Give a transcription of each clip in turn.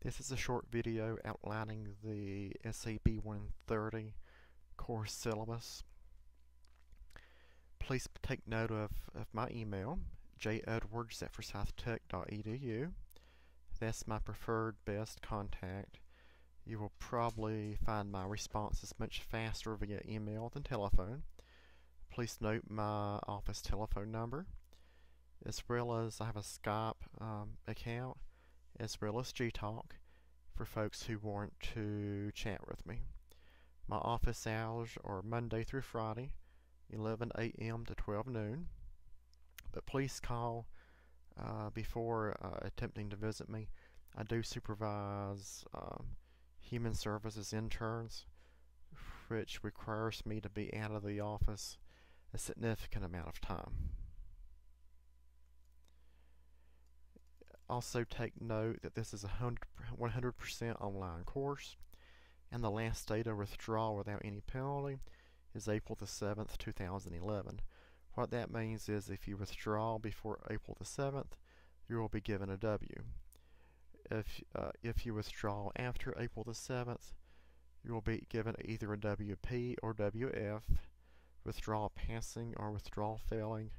This is a short video outlining the SAB 130 course syllabus. Please take note of my email, jedwards@forsythtech.edu. That's my preferred best contact. You will probably find my responses much faster via email than telephone. Please note my office telephone number, as well as I have a Skype account, as well as Gtalk for folks who want to chat with me. My office hours are Monday through Friday, 11 a.m. to 12 noon, but please call before attempting to visit me. I do supervise human services interns, which requires me to be out of the office a significant amount of time. Also take note that this is a 100% online course, and the last day to withdraw without any penalty is April the 7th, 2011. What that means is if you withdraw before April the 7th, you will be given a W. If you withdraw after April the 7th, you will be given either a WP or WF, withdrawal passing or withdrawal failing,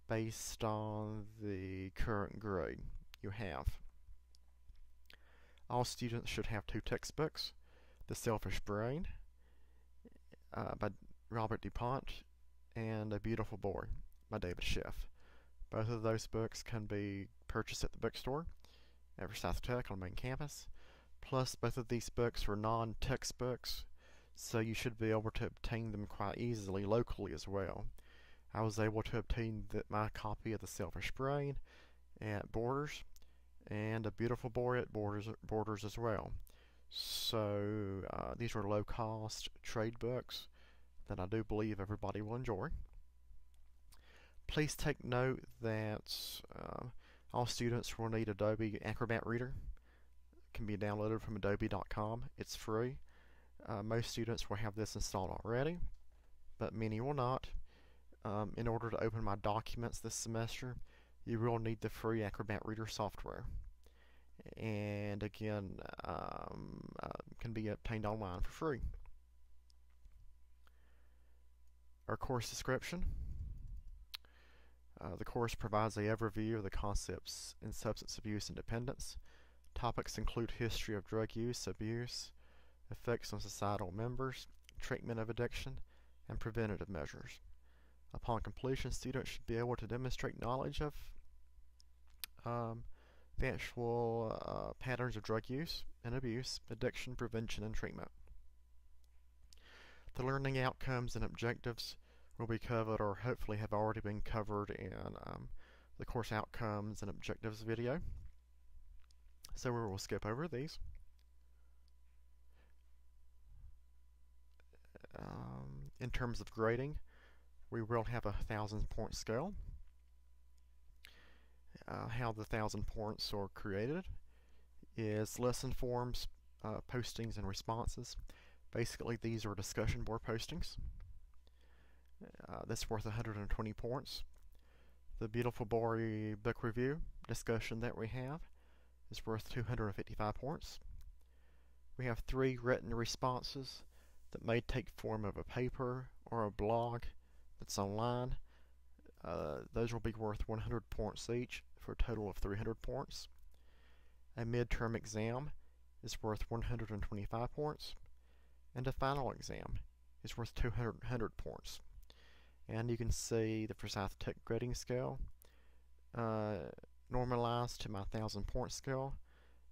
based on the current grade you have. All students should have 2 textbooks, The Selfish Brain by Robert DuPont and A Beautiful Boy by David Schiff. Both of those books can be purchased at the bookstore at Forsyth Tech on the main campus. Plus, both of these books are non-textbooks, so you should be able to obtain them quite easily locally as well. I was able to obtain my copy of The Selfish Brain at Borders, and A Beautiful Boy at Borders as well. So these are low-cost trade books that I do believe everybody will enjoy. Please take note that all students will need Adobe Acrobat Reader. It can be downloaded from adobe.com. It's free. Most students will have this installed already, but many will not. In order to open my documents this semester, you will need the free Acrobat Reader software. And again, can be obtained online for free. Our course description. The course provides an overview of the concepts in substance abuse and dependence. Topics include history of drug use, abuse, effects on societal members, treatment of addiction, and preventative measures. Upon completion, students should be able to demonstrate knowledge of the actual patterns of drug use and abuse, addiction, prevention, and treatment. The learning outcomes and objectives will be covered, or hopefully have already been covered, in the course outcomes and objectives video. So we will skip over these. In terms of grading, we will have a 1,000-point scale. How the 1,000 points are created is lesson forms, postings, and responses. Basically, these are discussion board postings. That's worth 120 points. The Beautiful Boy book review discussion that we have is worth 255 points. We have 3 written responses that may take form of a paper or a blog that's online. Those will be worth 100 points each, for a total of 300 points. A midterm exam is worth 125 points, and a final exam is worth 200 points. And you can see the Forsyth Tech grading scale normalized to my 1,000-point scale,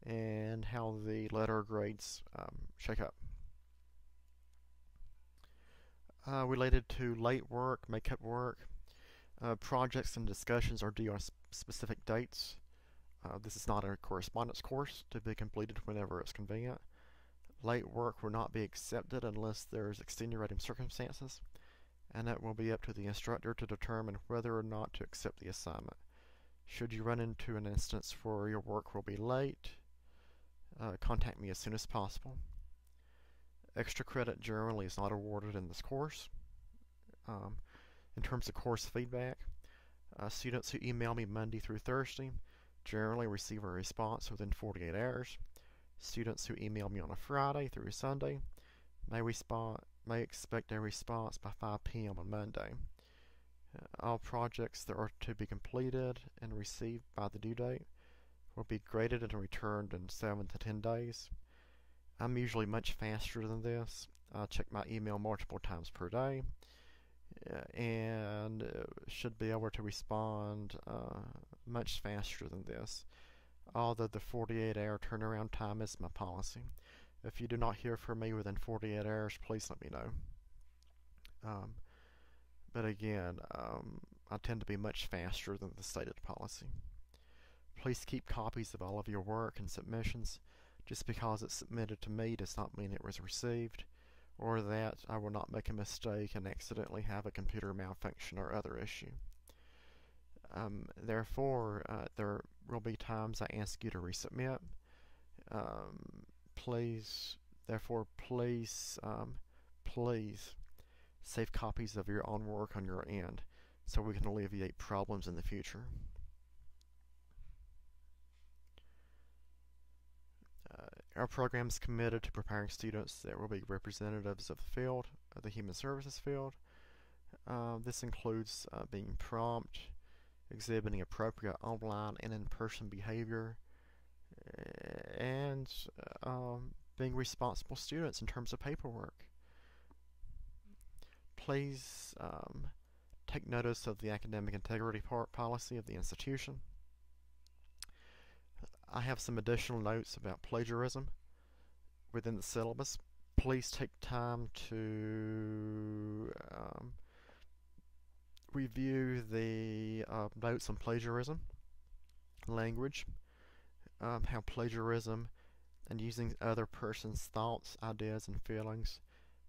and how the letter grades shake up. Related to late work, makeup work, projects and discussions are due on specific dates. This is not a correspondence course to be completed whenever it's convenient. Late work will not be accepted unless there's extenuating circumstances, and it will be up to the instructor to determine whether or not to accept the assignment. Should you run into an instance where your work will be late, contact me as soon as possible. Extra credit generally is not awarded in this course. In terms of course feedback, students who email me Monday through Thursday generally receive a response within 48 hours. Students who email me on a Friday through Sunday may expect a response by 5 p.m. on Monday. All projects that are to be completed and received by the due date will be graded and returned in 7 to 10 days. I'm usually much faster than this. I check my email multiple times per day and should be able to respond much faster than this, although the 48-hour turnaround time is my policy. If you do not hear from me within 48 hours, please let me know. But again, I tend to be much faster than the stated policy. Please keep copies of all of your work and submissions. Just because it's submitted to me does not mean it was received, or that I will not make a mistake and accidentally have a computer malfunction or other issue. Therefore, there will be times I ask you to resubmit. Please save copies of your own work on your end so we can alleviate problems in the future. Our program is committed to preparing students that will be representatives of the field, of the human services field. This includes being prompt, exhibiting appropriate online and in-person behavior, and being responsible students in terms of paperwork. Please take notice of the academic integrity policy of the institution. I have some additional notes about plagiarism within the syllabus. Please take time to review the notes on plagiarism, language, how plagiarism and using other person's thoughts, ideas, and feelings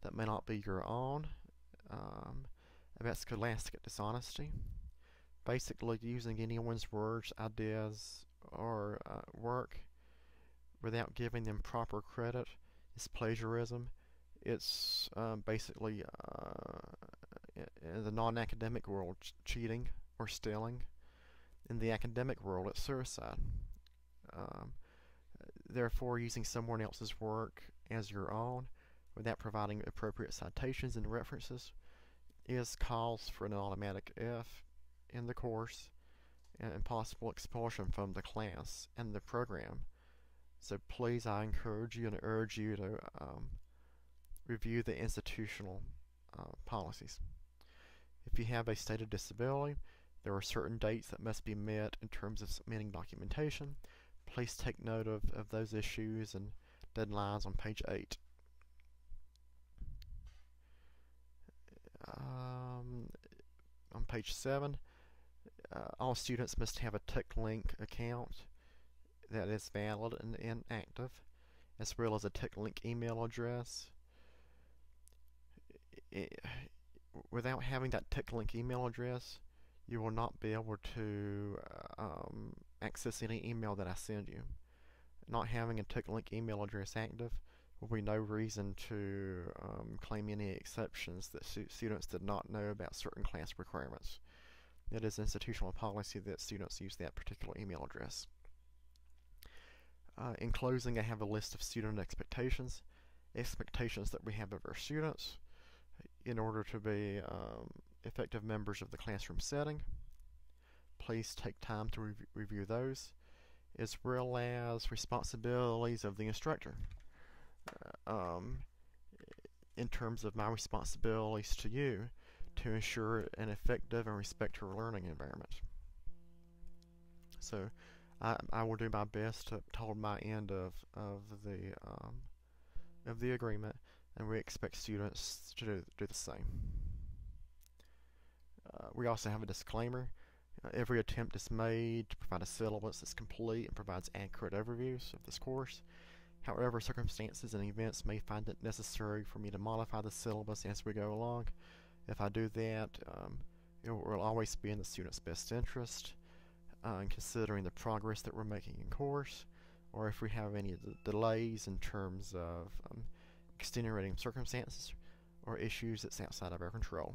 that may not be your own, about scholastic dishonesty. Basically, using anyone's words, ideas, or work without giving them proper credit is plagiarism. It's basically in the non-academic world cheating or stealing. In the academic world, it's suicide. Therefore, using someone else's work as your own without providing appropriate citations and references is cause for an automatic F in the course and possible expulsion from the class and the program. So please, I encourage you and urge you to review the institutional policies. If you have a stated disability, there are certain dates that must be met in terms of submitting documentation. Please take note of those issues and deadlines on page 8. On page 7, all students must have a TechLink account that is valid and active, as well as a TechLink email address. Without having that TechLink email address, you will not be able to access any email that I send you. Not having a TechLink email address active will be no reason to claim any exceptions that students did not know about certain class requirements. It is institutional policy that students use that particular email address. In closing, I have a list of student expectations that we have of our students in order to be effective members of the classroom setting. Please take time to review those, as well as responsibilities of the instructor. In terms of my responsibilities to you to ensure an effective and respectful learning environment. So I will do my best to hold my end of the agreement, and we expect students to do the same. We also have a disclaimer. Every attempt is made to provide a syllabus that's complete and provides accurate overviews of this course. However, circumstances and events may find it necessary for me to modify the syllabus as we go along. If I do that, it will always be in the student's best interest, in considering the progress that we're making in course, or if we have any delays in terms of extenuating circumstances or issues that's outside of our control.